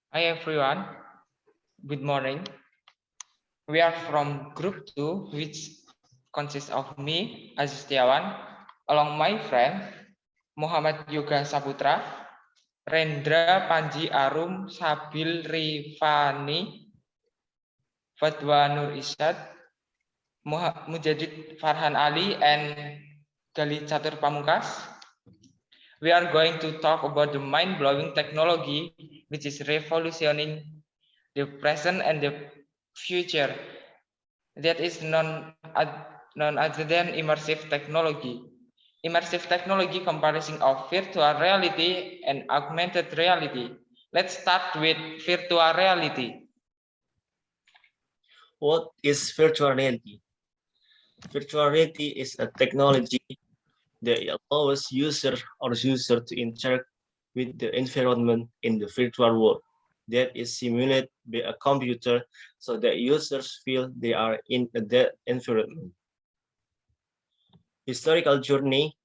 Hi everyone, good morning. We are from group 2, which consists of me, Aziz Setiawan, along my friend Muhammad Yoga Saputra, Rendra Panji Arum Sabil Rifani, Fatwa Nur Isyad, Mujadid Farhan Ali, and Gali Catur Pamungkas. We are going to talk about the mind-blowing technology which is revolutioning the present and the future. That is none other than immersive technology. Immersive technology comprising of virtual reality and augmented reality. Let's start with virtual reality. What is virtual reality? Virtual reality is a technology that allows user to interact with the environment in the virtual world that is simulated by a computer so that users feel they are in that environment. Historical journey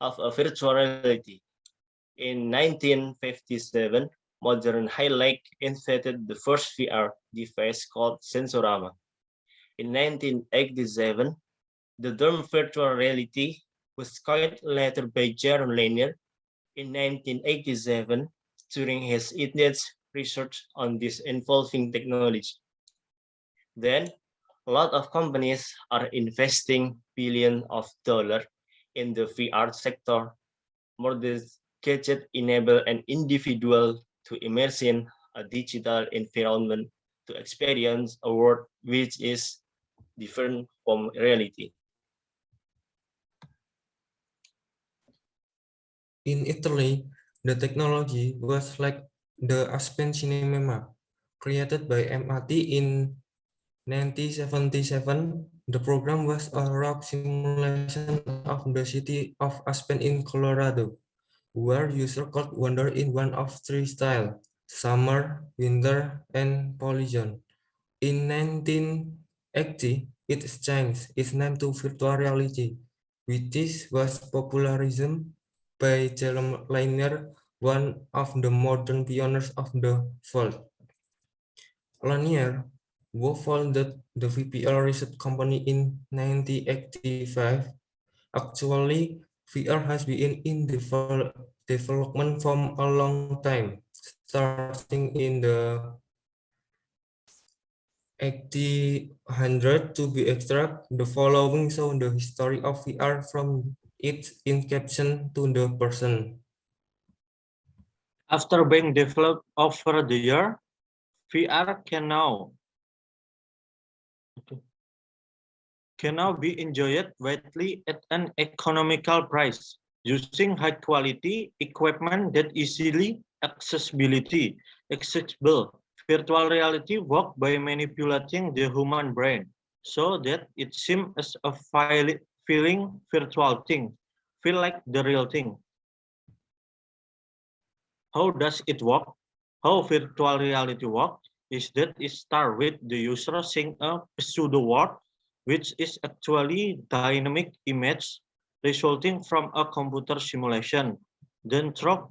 of a virtual reality. In 1957, Modern High-Lake invented the first VR device called Sensorama. In 1987, the term virtual reality was coined later by Jaron Lanier in 1987 during his in-depth research on this evolving technology. Then, a lot of companies are investing billions of dollars in the VR sector. More this gadget enable an individual to immerse in a digital environment to experience a world which is different from reality. In Italy, the technology was like the Aspen Cinema, created by MIT in 1977. The program was a rock simulation of the city of Aspen in Colorado, where users could wander in one of three styles: summer, winter, and polygon. In 1980, it changed its name to virtual reality, which was popularized by Jerome Lanier, one of the modern pioneers of the field. Lanier, who founded the VPL research company in 1985, actually VR has been in development from a long time, starting in the 1800 to be exact. The following show the history of VR from its inception to the present. After being developed over the year, VR can now be enjoyed widely at an economical price using high quality equipment that easily accessible. Virtual reality works by manipulating the human brain so that it seems as a feeling virtual thing, feel like the real thing. How does it work? How virtual reality works is that it starts with the user seeing a pseudo world, which is actually dynamic image resulting from a computer simulation, then through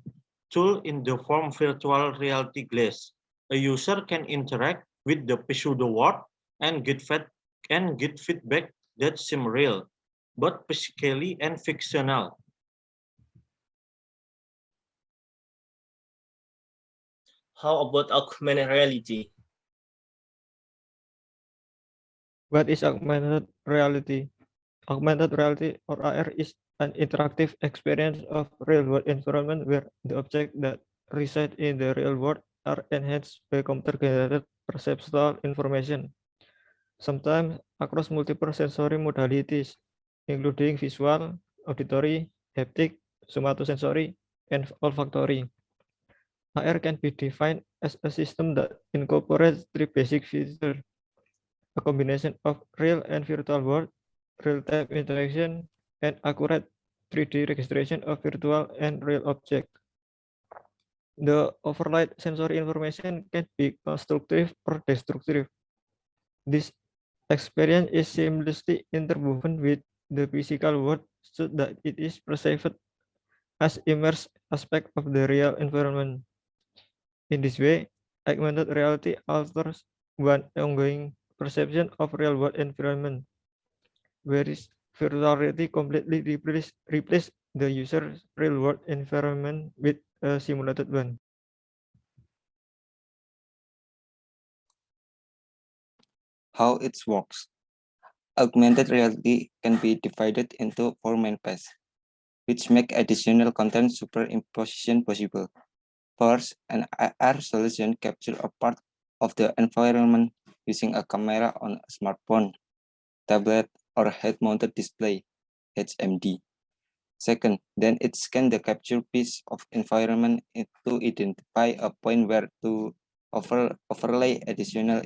tool in the form virtual reality glass. A user can interact with the pseudo world and get feedback that seems real, both physically and fictional. How about augmented reality? What is augmented reality? Augmented reality or AR is an interactive experience of real-world environment where the objects that reside in the real world are enhanced by computer-generated perceptual information, sometimes across multiple sensory modalities, including visual, auditory, haptic, somatosensory, and olfactory. AR can be defined as a system that incorporates three basic features: a combination of real and virtual world, real-time interaction, and accurate 3D registration of virtual and real objects. The overlaid sensory information can be constructive or destructive. This experience is seamlessly interwoven with the physical world so that it is perceived as immersed aspect of the real environment. In this way, augmented reality alters one ongoing perception of real-world environment, whereas virtual reality completely replace the user's real-world environment with a simulated one. How it works. Augmented reality can be divided into 4 main phases, which make additional content superimposition possible. First, an AR solution captures a part of the environment using a camera on a smartphone, tablet, or head-mounted display, HMD. Second, then it scans the captured piece of environment to identify a point where to overlay additional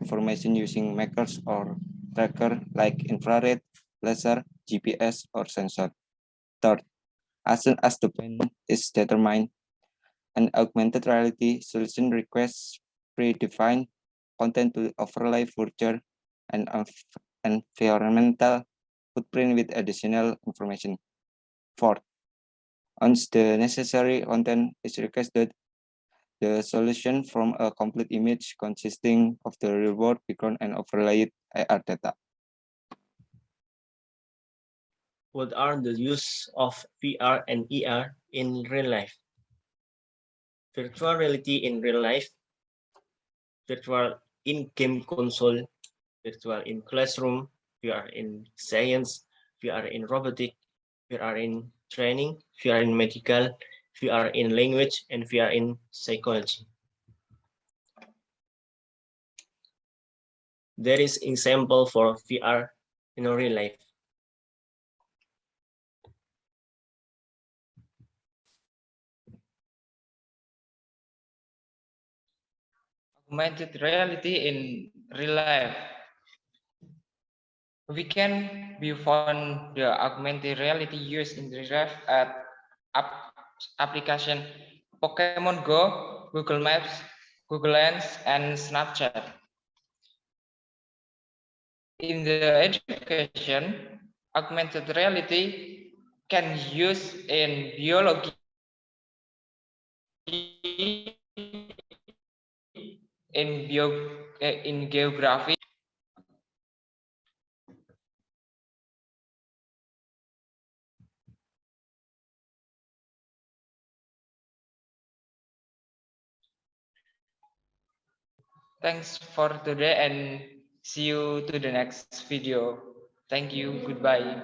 information using markers or tracker like infrared, laser, GPS, or sensor. Third, as soon as the point is determined, an augmented reality solution requests predefined content to overlay further and environmental footprint with additional information. Fourth, once the necessary content is requested, the solution from a complete image consisting of the real-world background and overlaid AR data. What are the use of VR and ER in real life? Virtual reality in real life, virtual in-game console, virtual in classroom, VR in science, VR in robotic, VR in training, VR in medical, VR in language, and VR in psychology. There is example for VR in real life. Augmented reality in real life. We can view on the augmented reality used in real life at application Pokemon Go, Google Maps, Google Lens, and Snapchat. In the education, augmented reality can use in biology, in geography, Thanks for today and see you to the next video. Thank you. Goodbye.